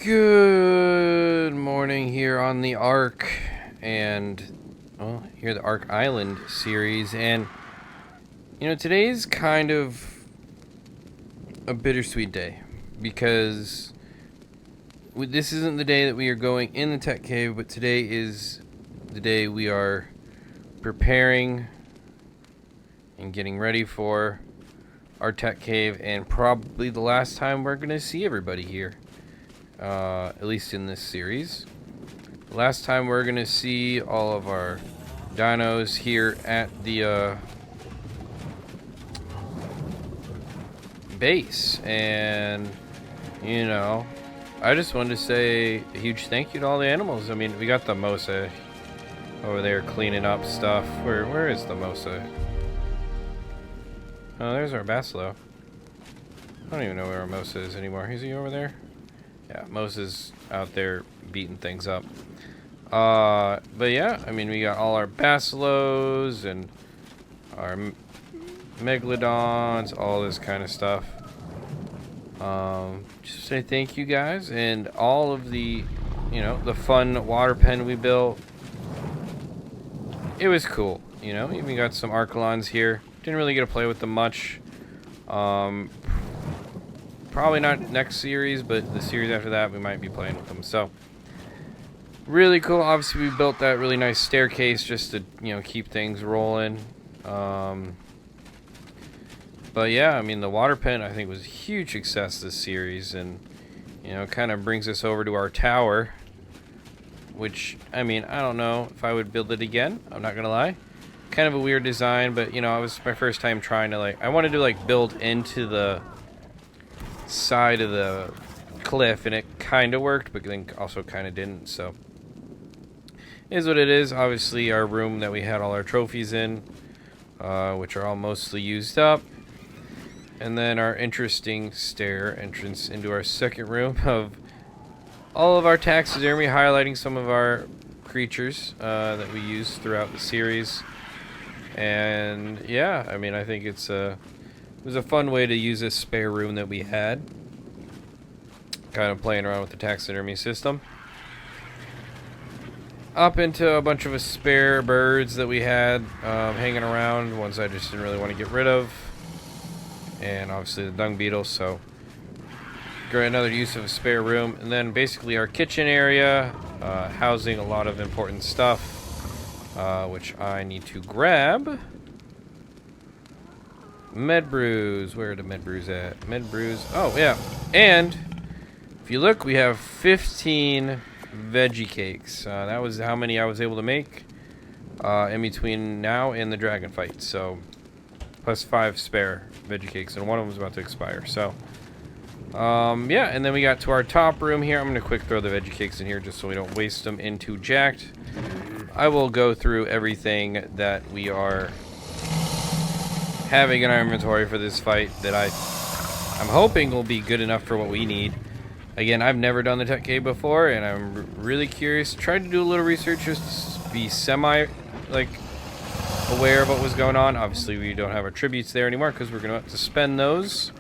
Good morning here on the Ark, and well, here the Ark Island series, and today's kind of a bittersweet day because this isn't the day that we are going in the tech cave, but today is the day we are preparing and getting ready for our tech cave, and probably the last time we're gonna see everybody here. At least in this series. Last time we're gonna see all of our dinos here at the base, and I just wanted to say a huge thank you to all the animals. I mean, we got the Mosa over there cleaning up stuff. Where is the Mosa? Oh, there's our Basilo. I don't even know where our Mosa is anymore. Is he over there? Yeah, Moses out there beating things up. But yeah, I mean, we got all our Basilos and our Megalodons, all this kind of stuff. Just say thank you guys, and all of the, the fun water pen we built. It was cool, Even got some Archelons here. Didn't really get to play with them much. Probably not next series, but the series after that, we might be playing with them. So, really cool. Obviously, we built that really nice staircase just to, keep things rolling. But yeah, I mean, the water pen, I think, was a huge success this series. And, kind of brings us over to our tower. Which, I mean, I don't know if I would build it again. I'm not going to lie. Kind of a weird design, but, it was my first time trying to, I wanted to, build into the side of the cliff, and it kind of worked, but then also kind of didn't. So it is what it is. Obviously, our room that we had all our trophies in, which are all mostly used up, and then our interesting stair entrance into our second room of all of our taxidermy, highlighting some of our creatures that we use throughout the series. And yeah, I mean, I think it was a fun way to use this spare room that we had. Kind of playing around with the taxidermy system. Up into a bunch of spare birds that we had hanging around. Ones I just didn't really want to get rid of. And obviously the dung beetles, so great, another use of a spare room. And then basically our kitchen area, housing a lot of important stuff, which I need to grab. Med brews. Where are the med brews at? Med brews. Oh, yeah. And if you look, we have 15 veggie cakes. That was how many I was able to make in between now and the dragon fight. So, plus 5 spare veggie cakes, and one of them is about to expire. So, yeah. And then we got to our top room here. I'm going to quick throw the veggie cakes in here just so we don't waste them into jacked. I will go through everything that we are having in our inventory for this fight that I'm hoping will be good enough for what we need. Again, I've never done the tech cave before, and I'm really curious. Tried to do a little research just to be aware of what was going on. Obviously, we don't have our tributes there anymore because we're going to have to spend those.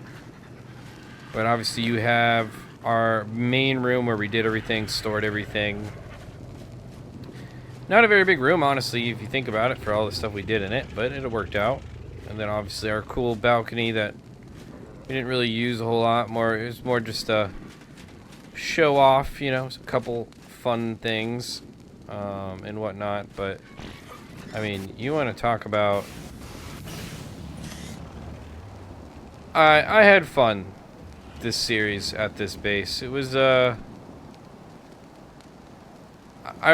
But obviously, you have our main room where we did everything, stored everything. Not a very big room, honestly, if you think about it, for all the stuff we did in it, but it worked out. And then obviously our cool balcony that we didn't really use a whole lot. It was more just a show off, a couple fun things and whatnot. But I mean, you want to talk about? I had fun this series at this base. It was I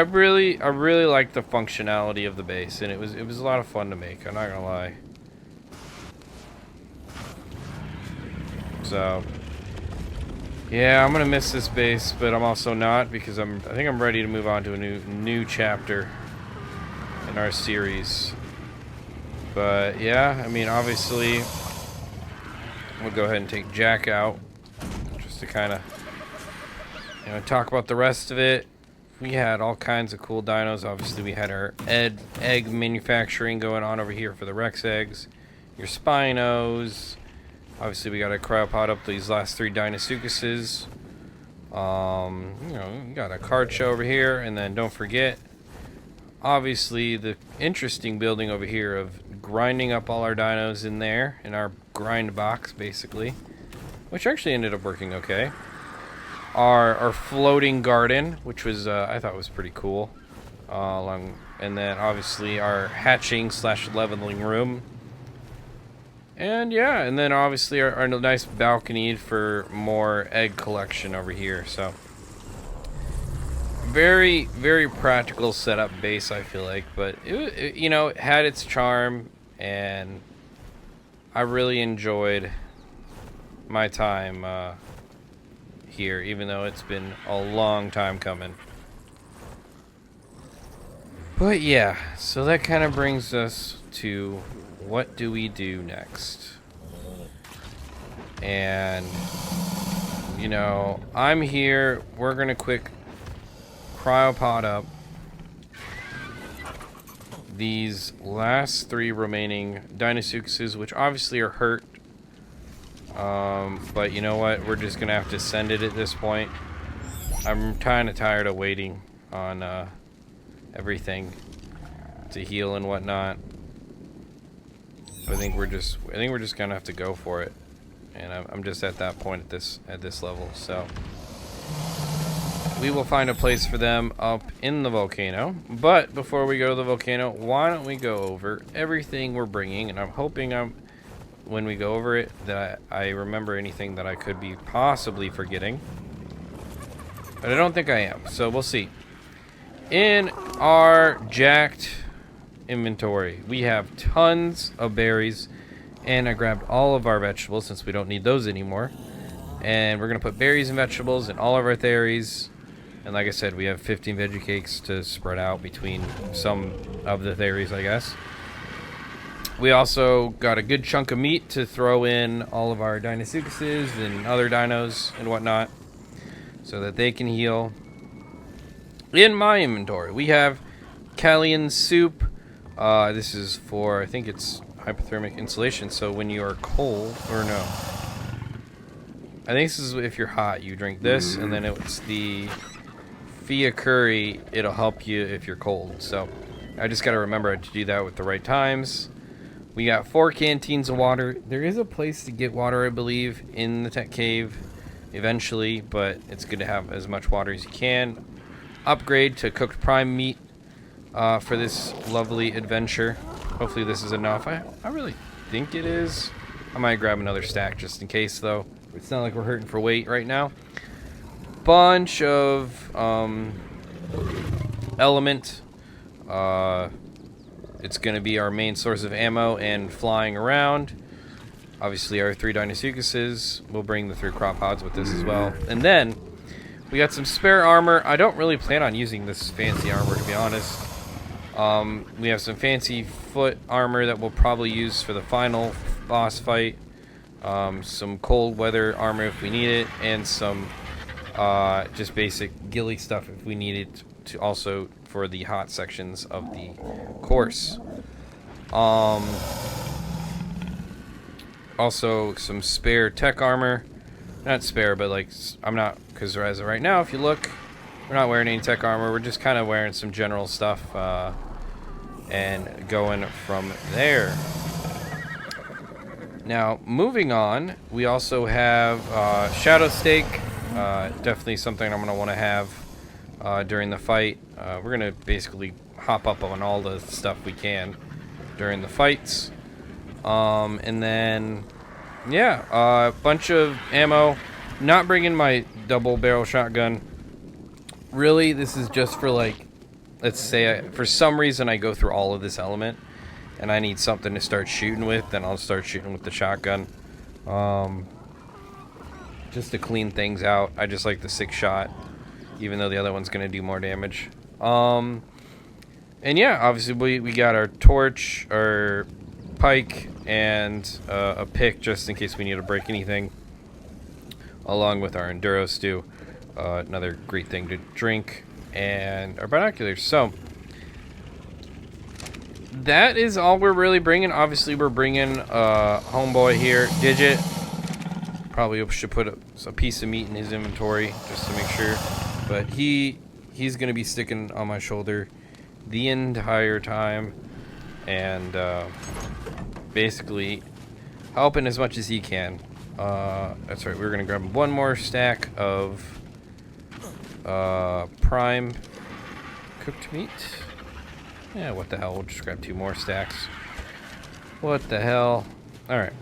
really liked the functionality of the base, and it was a lot of fun to make. I'm not gonna lie. So, yeah, I'm gonna miss this base, but I'm also not, because I think I'm ready to move on to a new chapter in our series. But yeah, I mean, obviously, we'll go ahead and take Jack out just to kind of talk about the rest of it. We had all kinds of cool dinos. Obviously, we had our egg manufacturing going on over here for the Rex eggs. Your Spinos. Obviously, we got a cryopod up these last 3 Deinosuchuses. You know, we got a card show over here, and then don't forget, obviously, the interesting building over here of grinding up all our dinos in there, in our grind box, basically, which actually ended up working okay. Our floating garden, which was, I thought was pretty cool. And then, obviously, our hatching / leveling room. And, yeah, and then, obviously, our nice balcony for more egg collection over here, so... Very, very practical setup base, I feel like, but it, you know, it had its charm, and I really enjoyed my time here, even though it's been a long time coming. But yeah, so that kind of brings us to what do we do next? And, you know, I'm here, we're gonna quick cryopod up these last 3 remaining Deinosuchuses, which obviously are hurt. But you know what? We're just gonna have to send it at this point. I'm kind of tired of waiting on everything to heal and whatnot. I think we're just gonna have to go for it, and I'm just at that point at this level. So. We will find a place for them up in the volcano. But before we go to the volcano, why don't we go over everything we're bringing? And I'm hoping when we go over it that I remember anything that I could be possibly forgetting. But I don't think I am, so we'll see. In our jacked inventory, we have tons of berries. And I grabbed all of our vegetables since we don't need those anymore. And we're going to put berries and vegetables in all of our theories. And like I said, we have 15 veggie cakes to spread out between some of the theories, I guess. We also got a good chunk of meat to throw in all of our Deinosuchuses and other dinos and whatnot, so that they can heal. In my inventory, we have Callian soup. This is for, I think it's hypothermic insulation, so when you are cold, or no. I think this is if you're hot, you drink this, and then it's the Fia Curry, it'll help you if you're cold. So I just gotta remember to do that with the right times. We got 4 canteens of water. There is a place to get water, I believe, in the tech cave eventually, but it's good to have as much water as you can. Upgrade to cooked prime meat for this lovely adventure. Hopefully this is enough. I really think it is. I might grab another stack just in case, though. It's not like we're hurting for weight right now. Bunch of element. It's going to be our main source of ammo and flying around. Obviously, our 3 Deinosuchuses. We'll bring the 3 crop pods with this as well. And then we got some spare armor. I don't really plan on using this fancy armor, to be honest. We have some fancy foot armor that we'll probably use for the final boss fight. Some cold weather armor if we need it, and some just basic ghillie stuff if we need it to also for the hot sections of the course. Also some spare tech armor. Not spare, but like, I'm not, because as of right now, if you look, we're not wearing any tech armor. We're just kind of wearing some general stuff and going from there. Now, moving on, we also have Shadow Steak. Definitely something I'm going to want to have during the fight. We're going to basically hop up on all the stuff we can during the fights. And then, yeah, a bunch of ammo. Not bringing my double barrel shotgun. Really, this is just for, like, let's say for some reason I go through all of this element and I need something to start shooting with, then I'll start shooting with the shotgun. Just to clean things out. I just like the 6-shot, even though the other one's going to do more damage. And yeah, obviously we got our torch, our pike, and a pick just in case we need to break anything, along with our enduro stew, another great thing to drink, and our binoculars. So that is all we're really bringing. Obviously we're bringing homeboy here, Digit. Probably should put a piece of meat in his inventory just to make sure. But he's going to be sticking on my shoulder the entire time. And basically helping as much as he can. That's right, we're going to grab one more stack of prime cooked meat. Yeah, what the hell, we'll just grab 2 more stacks. What the hell. Alright.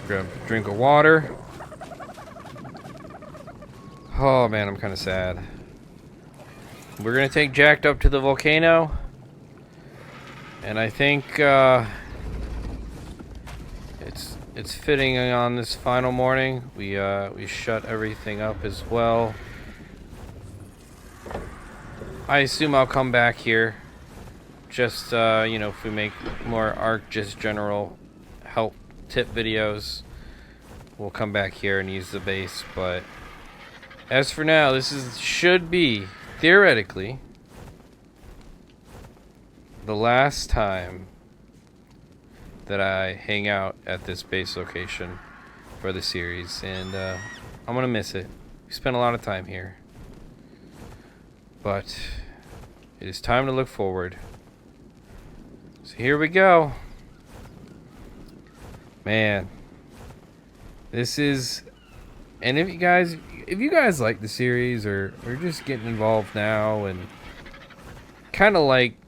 Grab a drink of water. Oh man, I'm kind of sad. We're going to take Jacked up to the volcano. And I think it's fitting on this final morning. We shut everything up as well. I assume I'll come back here. Just you know, if we make more ArkGIS general help tip videos, we'll come back here and use the base. But as for now, this should be theoretically the last time that I hang out at this base location for the series, and I'm gonna miss it. We spent a lot of time here, but it is time to look forward. So here we go. Man, this is, and if you guys like the series or just getting involved now and kind of like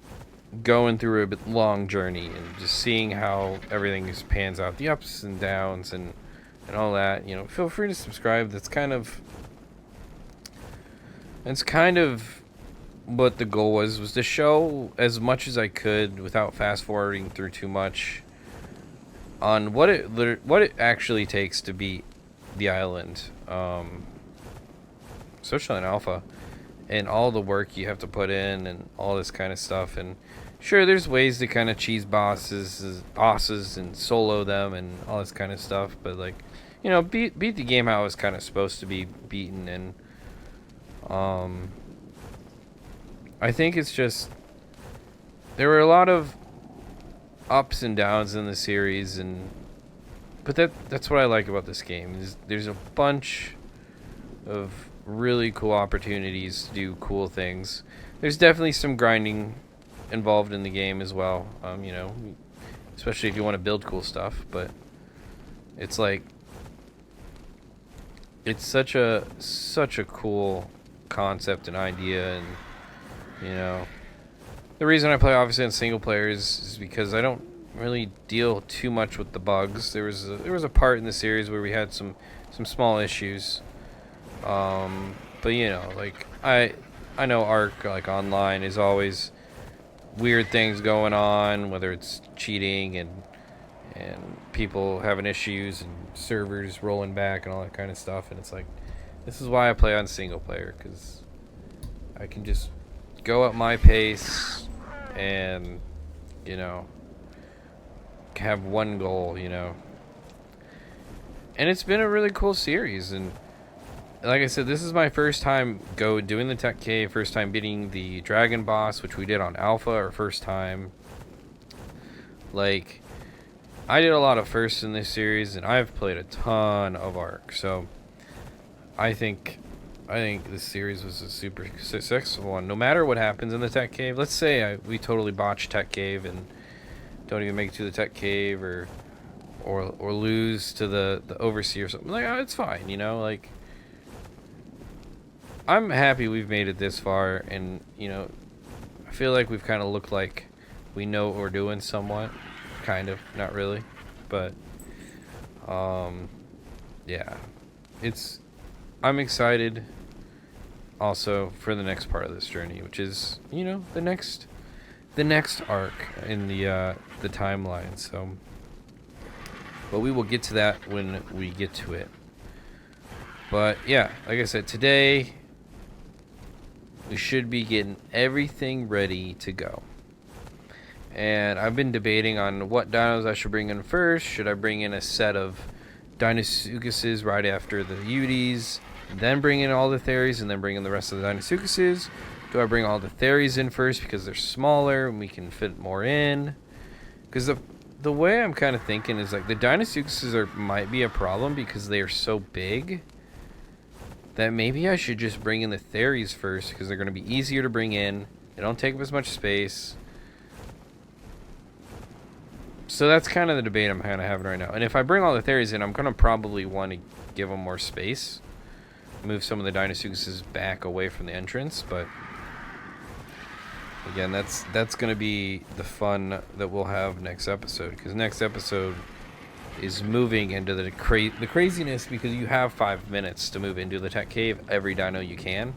going through a bit long journey and just seeing how everything just pans out, the ups and downs and all that, you know, feel free to subscribe. That's kind of what the goal was to show as much as I could without fast forwarding through too much on what it actually takes to beat the island, especially in alpha, and all the work you have to put in and all this kind of stuff. And sure, there's ways to kind of cheese bosses and solo them and all this kind of stuff, but like, you know, beat the game how it was kind of supposed to be beaten. And I think it's just there were a lot of ups and downs in the series, but that's what I like about this game is there's a bunch of really cool opportunities to do cool things. There's definitely some grinding involved in the game as well, you know, especially if you want to build cool stuff. But it's like it's such a cool concept and idea. And you know, the reason I play obviously on single player is because I don't really deal too much with the bugs. There was a part in the series where we had some small issues, but you know, like I know Ark, like online, is always weird things going on, whether it's cheating and people having issues and servers rolling back and all that kind of stuff. And it's like, this is why I play on single player, because I can just go at my pace and, you know, have one goal, you know. And it's been a really cool series, and like I said, this is my first time doing the Tech Cave, first time beating the dragon boss, which we did on alpha, our first time. Like, I did a lot of firsts in this series, and I've played a ton of Ark, so I think this series was a super successful one. No matter what happens in the Tech Cave, let's say we totally botch Tech Cave and don't even make it to the Tech Cave, or lose to the Overseer or something, like, oh, it's fine, you know. Like, I'm happy we've made it this far, and you know, I feel like we've kind of looked like we know what we're doing somewhat, kind of, not really, but yeah, I'm excited also for the next part of this journey, which is, you know, the next arc in the timeline. So, but we will get to that when we get to it. But yeah, like I said, today we should be getting everything ready to go. And I've been debating on what dinos I should bring in first. Should I bring in a set of Deinosuchuses right after the Utis, then bring in all the Theries, and then bring in the rest of the Deinosuchuses? Do I bring all the Theries in first because they're smaller and we can fit more in? Because the way I'm kind of thinking is like the Deinosuchuses might be a problem because they are so big that maybe I should just bring in the Theries first because they're going to be easier to bring in. They don't take up as much space. So that's kind of the debate I'm kind of having right now. And if I bring all the Theries in, I'm going to probably want to give them more space. Move some of the Deinosuchuses back away from the entrance, but again, that's going to be the fun that we'll have next episode, because next episode is moving into the craziness, because you have 5 minutes to move into the tech cave every dino you can,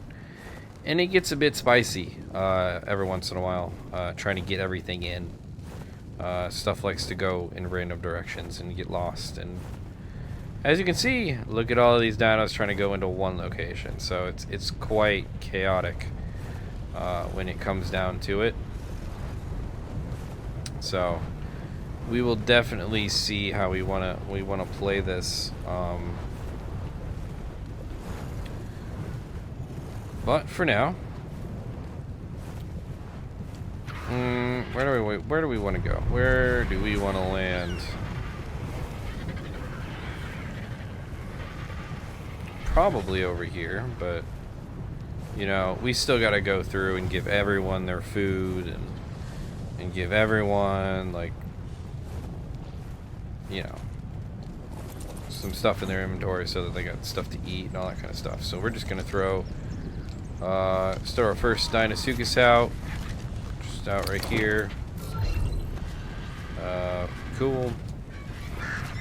and it gets a bit spicy every once in a while, trying to get everything in. Stuff likes to go in random directions and get lost, and as you can see, look at all of these dinos trying to go into one location, so it's quite chaotic when it comes down to it. So we will definitely see how we wanna play this. But for now, where do we want to go? Where do we want to land? Probably over here, but you know, we still got to go through and give everyone their food and give everyone, like, you know, some stuff in their inventory so that they got stuff to eat and all that kind of stuff. So we're just gonna throw start our first Deinosuchus out, just out right here. Cool.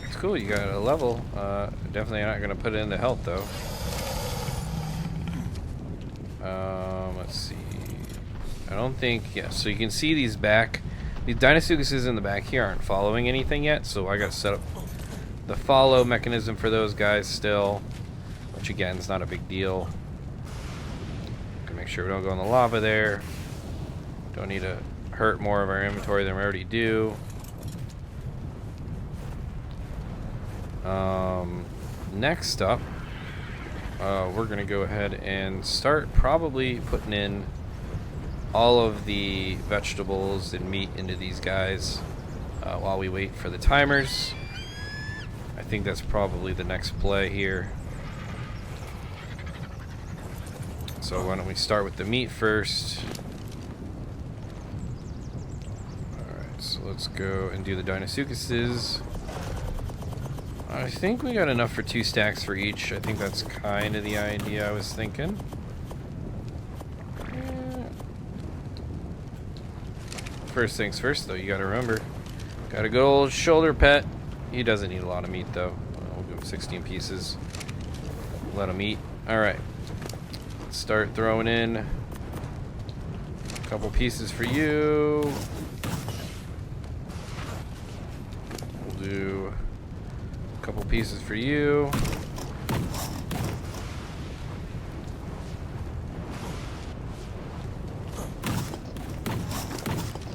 It's cool you got a level. Definitely not gonna put it in the health though. Let's see. I don't think, yeah, so you can see these Deinosuchuses in the back here aren't following anything yet, so I gotta set up the follow mechanism for those guys still, which again is not a big deal. Gonna make sure we don't go in the lava there. Don't need to hurt more of our inventory than we already do. Next up, we're gonna go ahead and start probably putting in all of the vegetables and meat into these guys while we wait for the timers. I think that's probably the next play here. So why don't we start with the meat first? Alright, so let's go and do the Deinosuchuses. I think we got enough for 2 stacks for each. I think that's kind of the idea I was thinking. First things first, though, you gotta remember, got a good old shoulder pet. He doesn't need a lot of meat, though. We'll give him 16 pieces. Let him eat. Alright. Let's start throwing in a couple pieces for you. We'll do a couple pieces for you.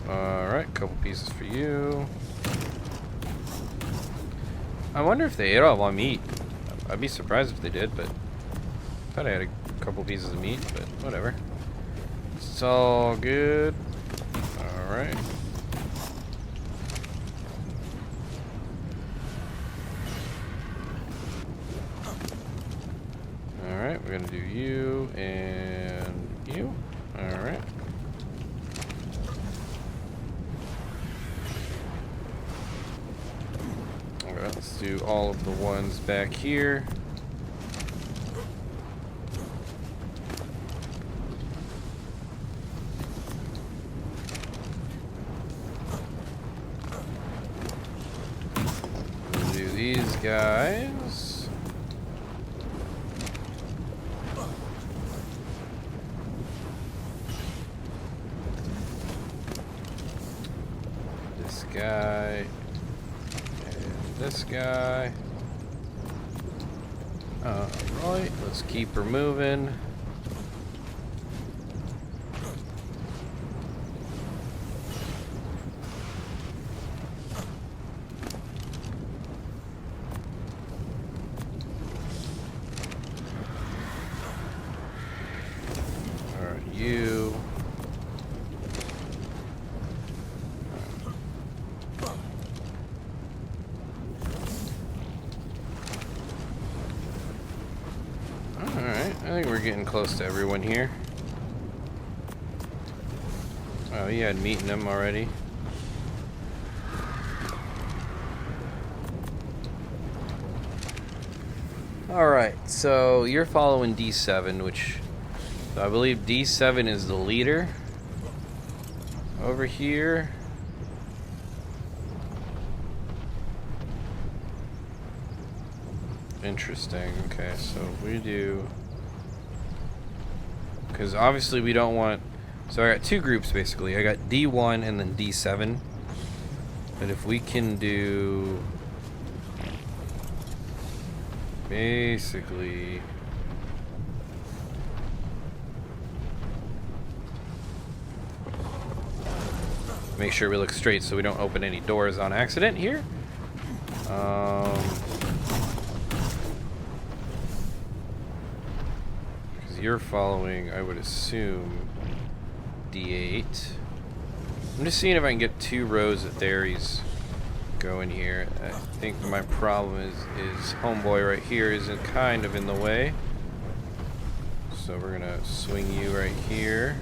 Alright, couple pieces for you. I wonder if they ate all my meat. I'd be surprised if they did, but I thought I had a couple pieces of meat, but whatever. It's all good. Alright. Alright, we're gonna do you and you. Alright. Alright, let's do all of the ones back here. We'll do these guys. This guy. This guy. Alright, let's keep her moving. Alright, you. I think we're getting close to everyone here. Oh, you had meat in them already. Alright, so you're following D7, which I believe D7 is the leader. Over here. Interesting. Okay, so we do... Because obviously we don't want... So I got two groups basically. I got D1 and then D7. But if we can do... Basically... Make sure we look straight so we don't open any doors on accident here. Because you're following, I would assume, D8. I'm just seeing if I can get 2 rows of Theres going here. I think my problem is Homeboy right here isn't kind of in the way. So we're gonna swing you right here.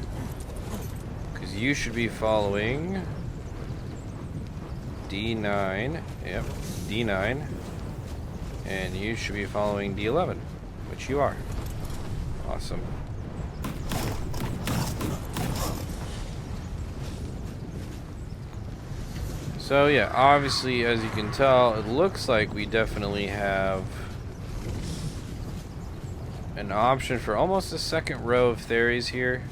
Because you should be following D9. Yep, D9. And you should be following D11, which you are. Awesome. So yeah, obviously, as you can tell, it looks like we definitely have an option for almost a second row of Theres here.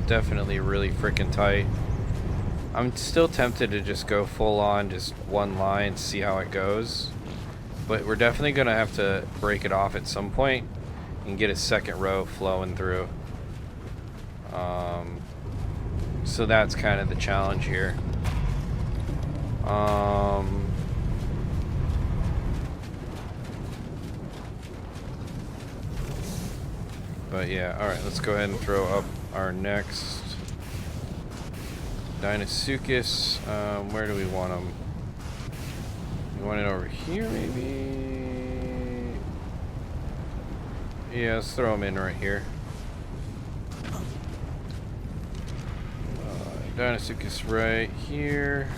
Definitely really freaking tight. I'm still tempted to just go full on, just one line, see how it goes. But we're definitely going to have to break it off at some point and get a second row flowing through. So that's kind of the challenge here. But yeah, alright, let's go ahead and throw up our next Deinosuchus. Where do we want him? We want it over here, maybe? Yeah, let's throw him in right here. Deinosuchus right here.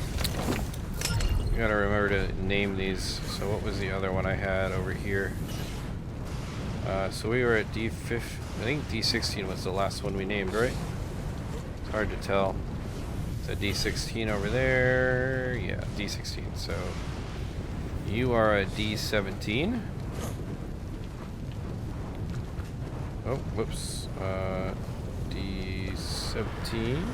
You gotta remember to name these. So what was the other one I had over here? So we were at D5. I think D16 was the last one we named, right? It's hard to tell. So D16 over there. Yeah, D16. So you are a D17. Oh, whoops. D17.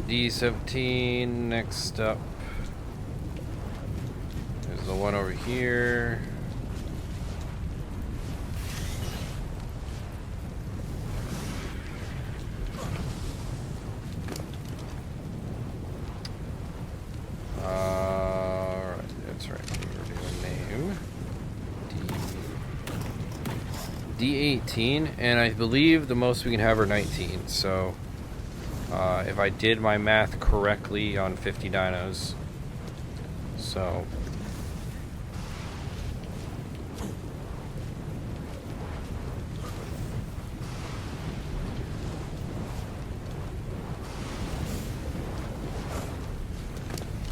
D17, next up is the one over here. Alright, that's right. We're doing name. D18, and I believe the most we can have are 19, so... if I did my math correctly on 50 dinos. So.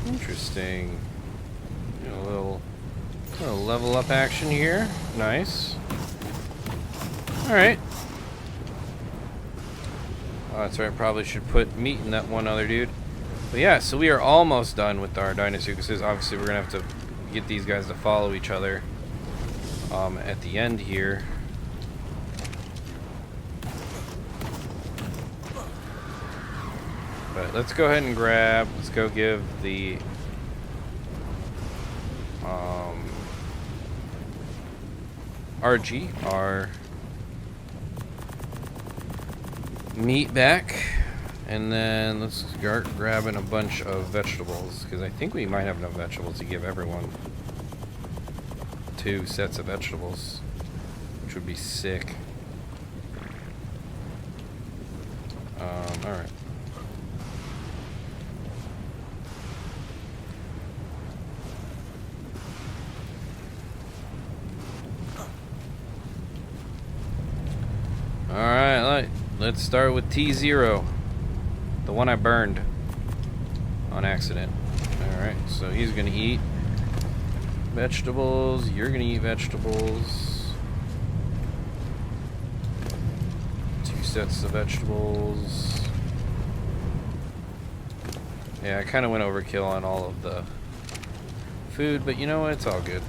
Interesting. A little level up action here. Nice. Alright. That's right, probably should put meat in that one other dude. But yeah, so we are almost done with our Deinosuchuses. Obviously, we're going to have to get these guys to follow each other at the end here. But let's go ahead and grab, let's go give the RG our meat back, and then let's start grabbing a bunch of vegetables, because I think we might have enough vegetables to give everyone 2 sets of vegetables, which would be sick. Alright. let's start with T0. The one I burned on accident. Alright, so he's gonna eat vegetables. You're gonna eat vegetables. 2 sets of vegetables. Yeah, I kind of went overkill on all of the food, but you know what? It's all good.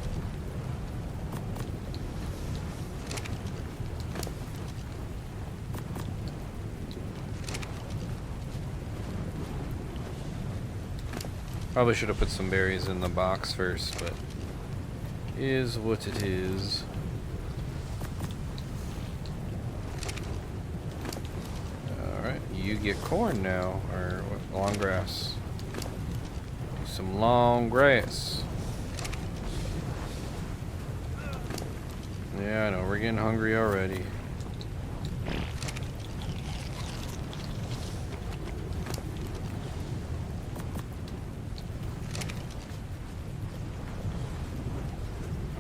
Probably should have put some berries in the box first, but is what it is. Alright, you get corn now, or what, long grass. Some long grass. Yeah, I know, we're getting hungry already.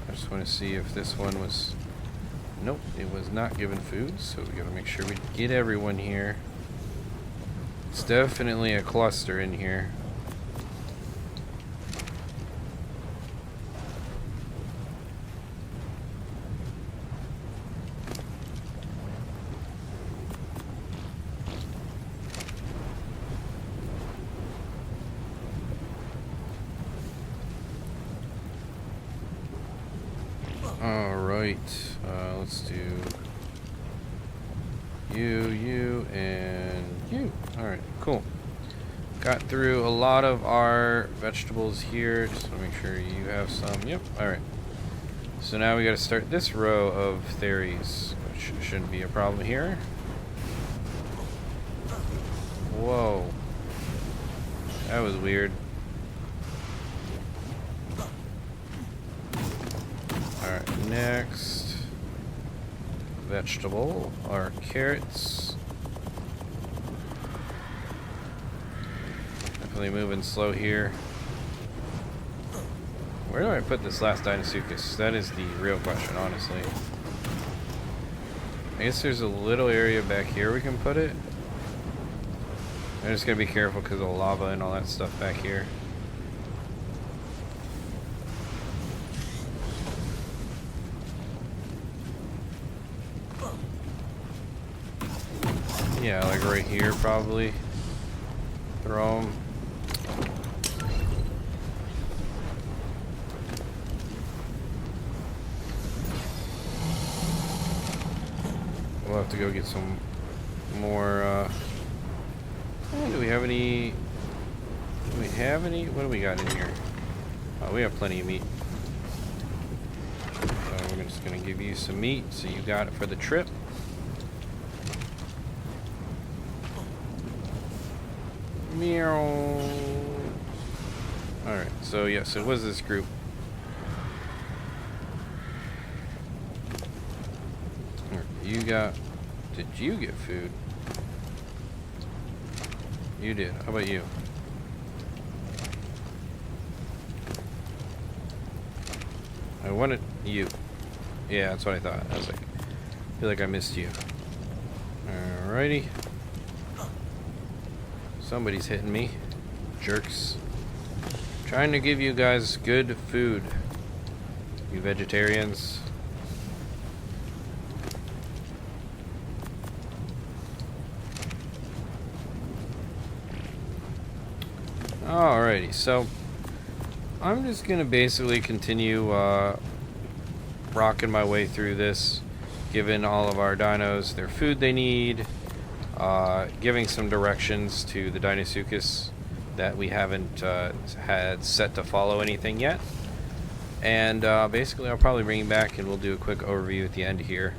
I just want to see if this one was... Nope, it was not given food, so we gotta make sure we get everyone here. It's definitely a cluster in here. Alright, let's do you, and you. Alright, cool. Got through a lot of our vegetables here. Just want to make sure you have some. Yep, alright. So now we got to start this row of theories, which shouldn't be a problem here. Whoa. That was weird. Alright, next vegetable are carrots. Definitely moving slow here. Where do I put this last Deinosuchus? That is the real question, honestly. I guess there's a little area back here we can put it. I'm just gonna be careful because of the lava and all that stuff back here. Yeah, like right here, probably. Throw them. We'll have to go get some more, do we have any... Do we have any? What do we got in here? Oh, we have plenty of meat. So we're just gonna give you some meat, so you got it for the trip. Meow. Alright, so yes, it was this group. You got... Did you get food? You did. How about you? I wanted you. Yeah, that's what I thought. I was like, I feel like I missed you. Alrighty. Somebody's hitting me. Jerks. Trying to give you guys good food. You vegetarians. Alrighty, so I'm just gonna basically continue rocking my way through this, giving all of our dinos their food they need, giving some directions to the Deinosuchus that we haven't had set to follow anything yet, and basically I'll probably bring you back and we'll do a quick overview at the end here,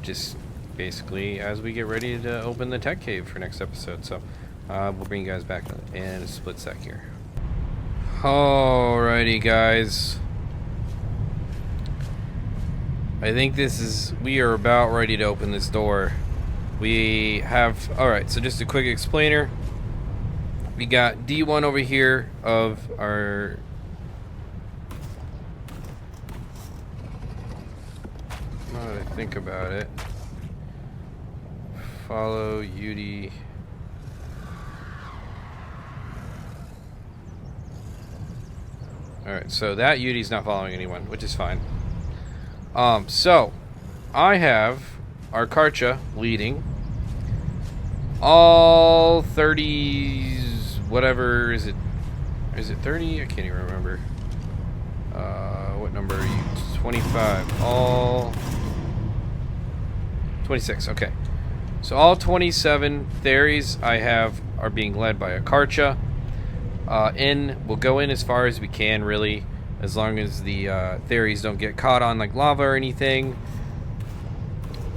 just basically as we get ready to open the tech cave for next episode. So we'll bring you guys back in a split sec here. Alrighty, guys. I think we are about ready to open this door. We have, alright, so just a quick explainer. We got D1 over here of our... Now that I think about it. Follow Yudi. Alright, so that Yudi's not following anyone, which is fine. So, I have our Karcha leading. All 30s, whatever, is it 30? I can't even remember. What number are you? 25. All 26, okay. So all 27 Theries I have are being led by a Karcha. We'll go in as far as we can, really, as long as the Theries don't get caught on like lava or anything.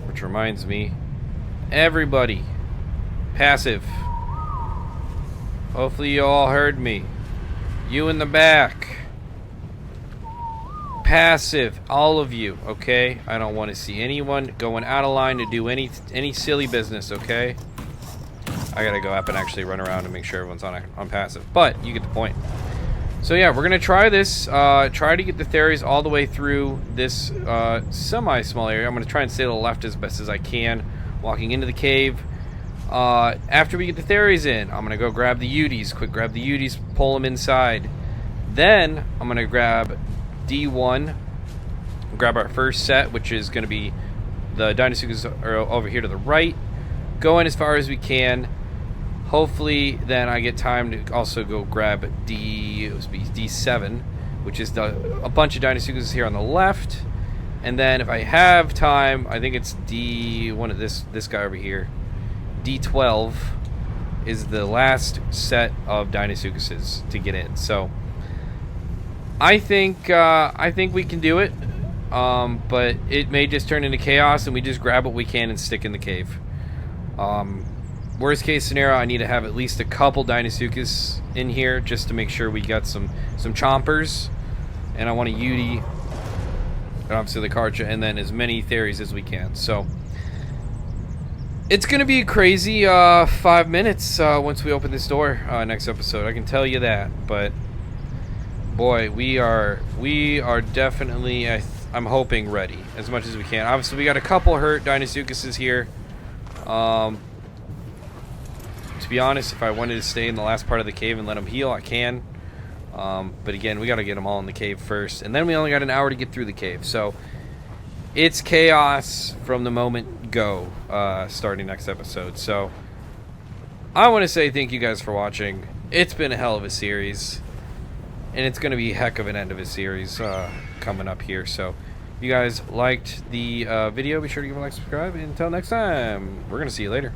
Which reminds me, everybody, passive. Hopefully you all heard me. You in the back. Passive, all of you, okay? I don't want to see anyone going out of line to do any silly business, okay? I gotta go up and actually run around and make sure everyone's on passive, but you get the point. So yeah, we're gonna try this. Try to get the Theries all the way through this semi-small area. I'm gonna try and stay to the left as best as I can, walking into the cave. After we get the Theries in, I'm gonna go grab the Udis. Quick, grab the Udis, pull them inside. Then I'm gonna grab D1, grab our first set, which is going to be the Deinosuchus are over here to the right. Go in as far as we can. Hopefully, then I get time to also go grab D7, which is a bunch of Deinosuchus here on the left. And then if I have time, I think it's one of this guy over here. D12 is the last set of Deinosuchuses to get in. So I think we can do it, but it may just turn into chaos, and we just grab what we can and stick in the cave. Worst case scenario, I need to have at least a couple Deinosuchus in here just to make sure we got some chompers, and I want a Yudi, and obviously the Karcha, and then as many Theries as we can. So it's gonna be a crazy 5 minutes once we open this door next episode. I can tell you that, but. Boy, we are definitely, I'm hoping, ready as much as we can. Obviously, we got a couple hurt Deinosuchuses here. To be honest, if I wanted to stay in the last part of the cave and let them heal, I can. But again, we got to get them all in the cave first. And then we only got an hour to get through the cave. So, it's chaos from the moment go, starting next episode. So, I want to say thank you guys for watching. It's been a hell of a series. And it's going to be a heck of an end of a series coming up here. So, if you guys liked the video, be sure to give a like, subscribe. And until next time, we're going to see you later.